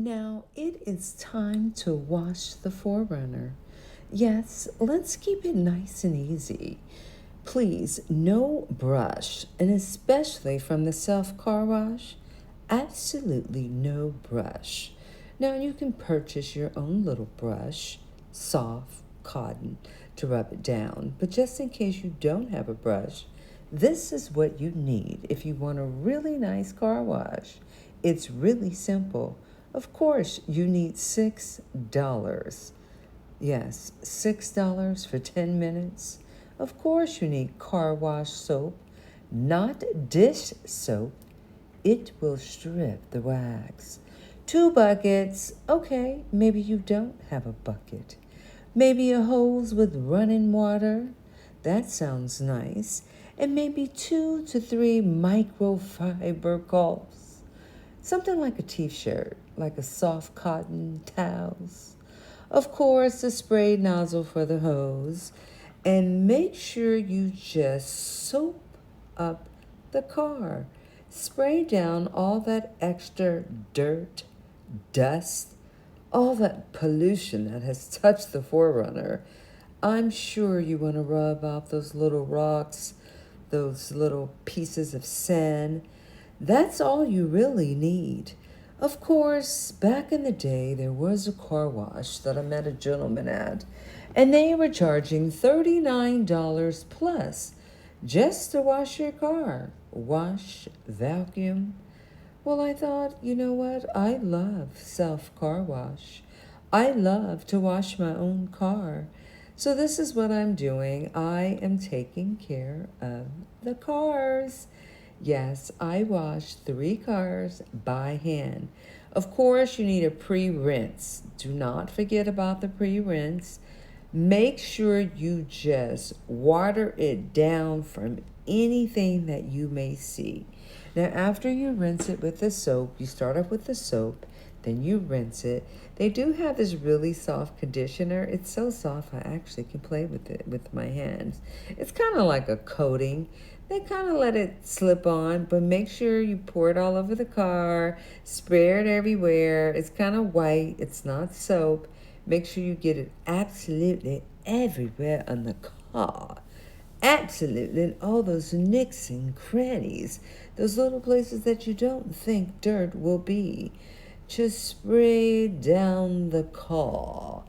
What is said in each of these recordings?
Now it is time to wash the 4Runner. Yes, let's keep it nice and easy. Please, no brush, and especially from the self car wash, absolutely no brush. Now you can purchase your own little brush, soft, cotton, to rub it down, but just in case you don't have a brush, this is what you need if you want a really nice car wash. It's really simple. Of course, you need $6. Yes, $6 for 10 minutes. Of course, you need car wash soap, not dish soap. It will strip the wax. 2 buckets. Okay, maybe you don't have a bucket. Maybe a hose with running water. That sounds nice. And maybe 2 to 3 microfiber gauze. Something like a t-shirt, like a soft cotton towels. Of course, a spray nozzle for the hose. And make sure you just soap up the car. Spray down all that extra dirt, dust, all that pollution that has touched the 4Runner. I'm sure you want to rub off those little rocks, those little pieces of sand. That's all you really need. Of course, back in the day, there was a car wash that I met a gentleman at, and they were charging $39 plus just to wash your car. Wash, vacuum. Well, I thought, you know what? I love self-car wash. I love to wash my own car. So this is what I'm doing. I am taking care of the cars. Yes, I washed 3 cars by hand. Of course, you need a pre-rinse. Do not forget about the pre-rinse. Make sure you just water it down from anything that you may see. Now, after you rinse it with the soap, you start off with the soap, then you rinse it. They do have this really soft conditioner. It's so soft I actually can play with it with my hands. It's kind of like a coating. They kind of let it slip on, but make sure you pour it all over the car, spray it everywhere. It's kind of white. It's not soap. Make sure you get it absolutely everywhere on the car. Absolutely, in all those nicks and crannies, those little places that you don't think dirt will be. Just spray down the car.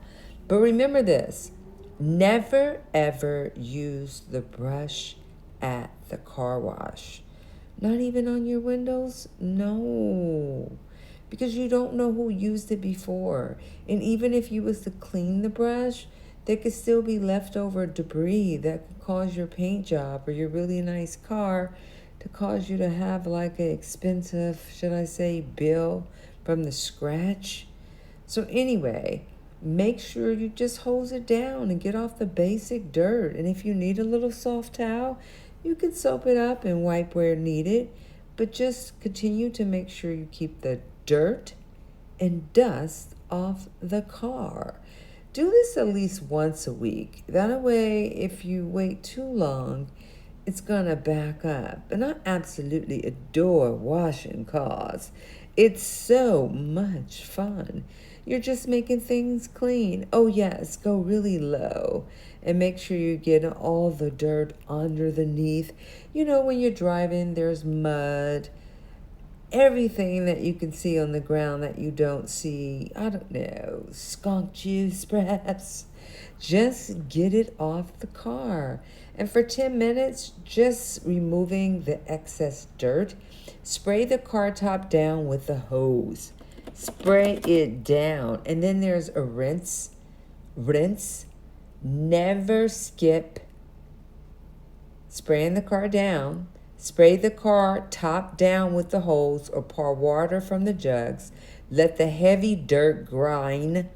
But remember this, never ever use the brush at the car wash. Not even on your windows? No. Because you don't know who used it before. And even if you was to clean the brush, there could still be leftover debris that could cause your paint job or your really nice car to cause you to have like an expensive, should I say, bill from the scratch. So anyway, make sure you just hose it down and get off the basic dirt. And if you need a little soft towel, you can soap it up and wipe where needed. But just continue to make sure you keep the dirt and dust off the car. Do this at least once a week. That way, if you wait too long, it's gonna back up. And I absolutely adore washing cars. It's so much fun. You're just making things clean. Oh yes, go really low and make sure you get all the dirt underneath. You know, when you're driving, there's mud. Everything that you can see on the ground that you don't see, I don't know, skunk juice perhaps. Just get it off the car. And for 10 minutes, just removing the excess dirt. Spray the car top down with the hose. Spray it down. And then there's a rinse. Rinse. Never skip spraying the car down. Spray the car top down with the hose or pour water from the jugs. Let the heavy dirt grime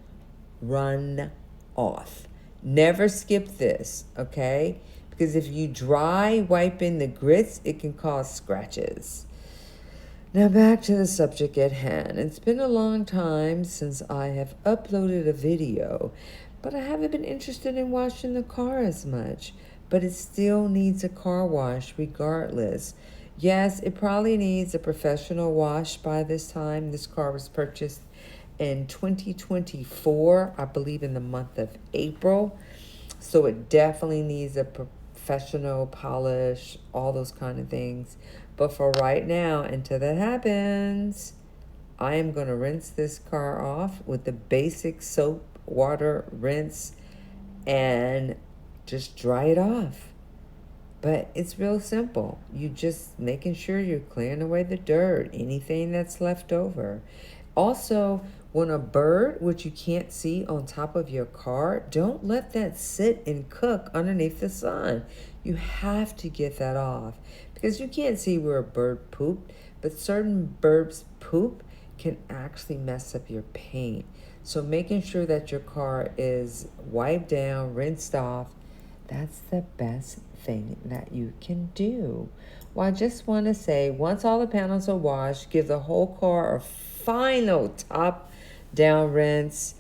run off. Never skip this, okay? Because if you dry wiping the grits, it can cause scratches. Now back to the subject at hand. It's been a long time since I have uploaded a video, but I haven't been interested in washing the car as much. But it still needs a car wash regardless. Yes, it probably needs a professional wash by this time. This car was purchased in 2024, I believe in the month of April. So it definitely needs a professional polish, all those kind of things. But for right now, until that happens, I am going to rinse this car off with the basic soap, water, rinse, and just dry it off. But it's real simple. You just making sure you're clearing away the dirt, anything that's left over. Also, when a bird, which you can't see on top of your car, don't let that sit and cook underneath the sun. You have to get that off because you can't see where a bird pooped, but certain birds' poop can actually mess up your paint. So making sure that your car is wiped down, rinsed off, that's the best thing that you can do. Well, I just want to say, once all the panels are washed, give the whole car a final top down rinse.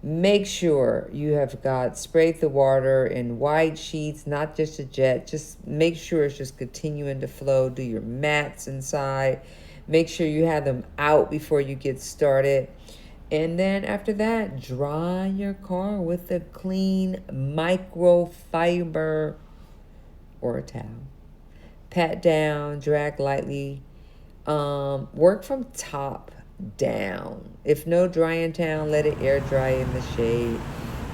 Make sure you have got sprayed the water in wide sheets, not just a jet. Just make sure it's just continuing to flow. Do your mats inside. Make sure you have them out before you get started. And then after that, dry your car with a clean microfiber or a towel. Pat down, drag lightly. Work from top down. If no drying towel, let it air dry in the shade.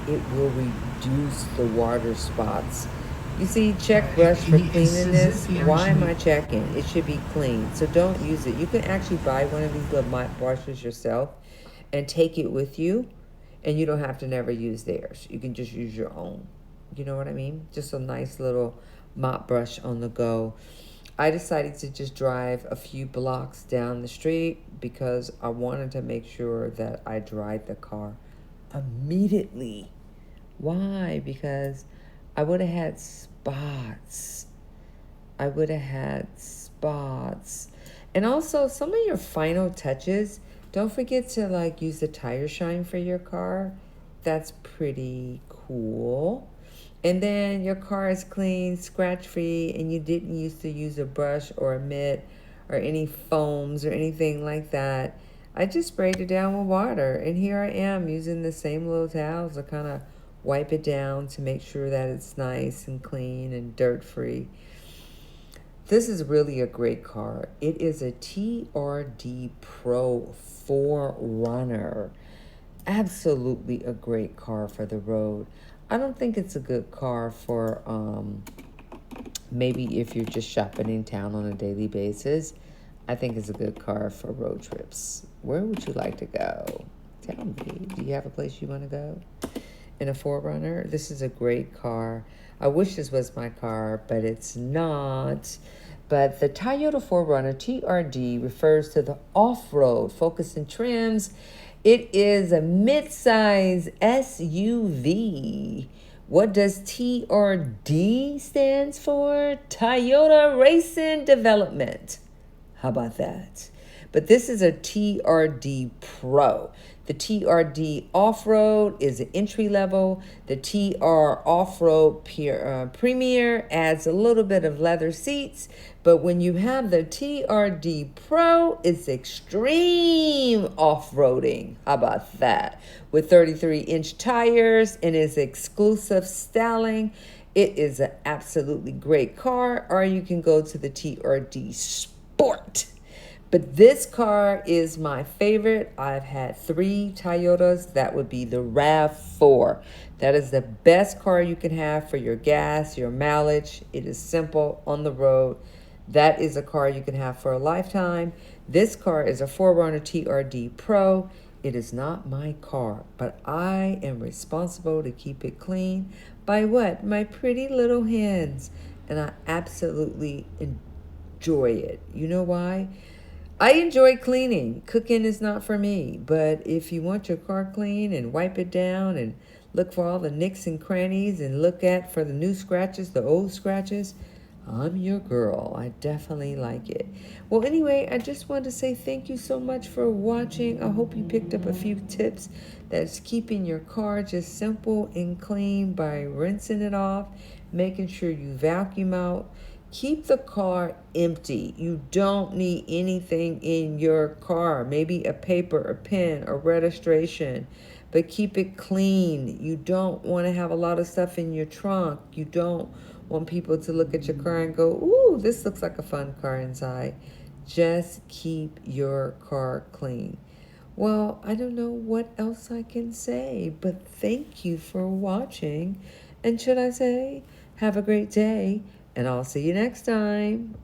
It will reduce the water spots. You see, check brush for cleanliness. Why am I checking? It should be clean, so don't use it. You can actually buy one of these little mop brushes yourself and take it with you, and you don't have to never use theirs. You can just use your own. You know what I mean? Just a nice little mop brush on the go. I decided to just drive a few blocks down the street because I wanted to make sure that I dried the car immediately. Why? Because I would have had spots. And also, some of your final touches, don't forget to use the tire shine for your car. That's pretty cool. And then your car is clean, scratch-free, and you didn't used to use a brush or a mitt or any foams or anything like that. I just sprayed it down with water, and here I am using the same little towels to kind of wipe it down to make sure that it's nice and clean and dirt-free. This is really a great car. It is a TRD Pro 4Runner. Absolutely a great car for the road. I don't think it's a good car for maybe if you're just shopping in town on a daily basis. I think it's a good car for road trips. Where would you like to go? Tell me. Do you have a place you want to go? In a 4Runner? This is a great car. I wish this was my car, but it's not. But the Toyota 4Runner TRD refers to the off-road focus and trims. It is a mid-size SUV. What does TRD stands for? Toyota Racing Development. How about that? But this is a TRD Pro. The TRD Off-Road is an entry level. The TR Off-Road Premier adds a little bit of leather seats. But when you have the TRD Pro, it's extreme off-roading. How about that? With 33-inch tires and its exclusive styling, it is an absolutely great car. Or you can go to the TRD Sport. But this car is my favorite. I've had 3 Toyotas. That would be the RAV4. That is the best car you can have for your gas, your mileage. It is simple on the road. That is a car you can have for a lifetime. This car is a 4Runner TRD Pro. It is not my car, but I am responsible to keep it clean by what? My pretty little hands. And I absolutely enjoy it. You know why? I enjoy cleaning. Cooking is not for me. But if you want your car clean and wipe it down and look for all the nicks and crannies and look for the new scratches, the old scratches, I'm your girl. I definitely like it. Well, anyway, I just wanted to say thank you so much for watching. I hope you picked up a few tips that's keeping your car just simple and clean by rinsing it off, making sure you vacuum out, keep the car empty. You don't need anything in your car. Maybe a paper, a pen, a registration, but keep it clean. You don't want to have a lot of stuff in your trunk. You don't want people to look at your car and go, ooh, this looks like a fun car inside. Just keep your car clean. Well, I don't know what else I can say, but thank you for watching. And should I say, have a great day, and I'll see you next time.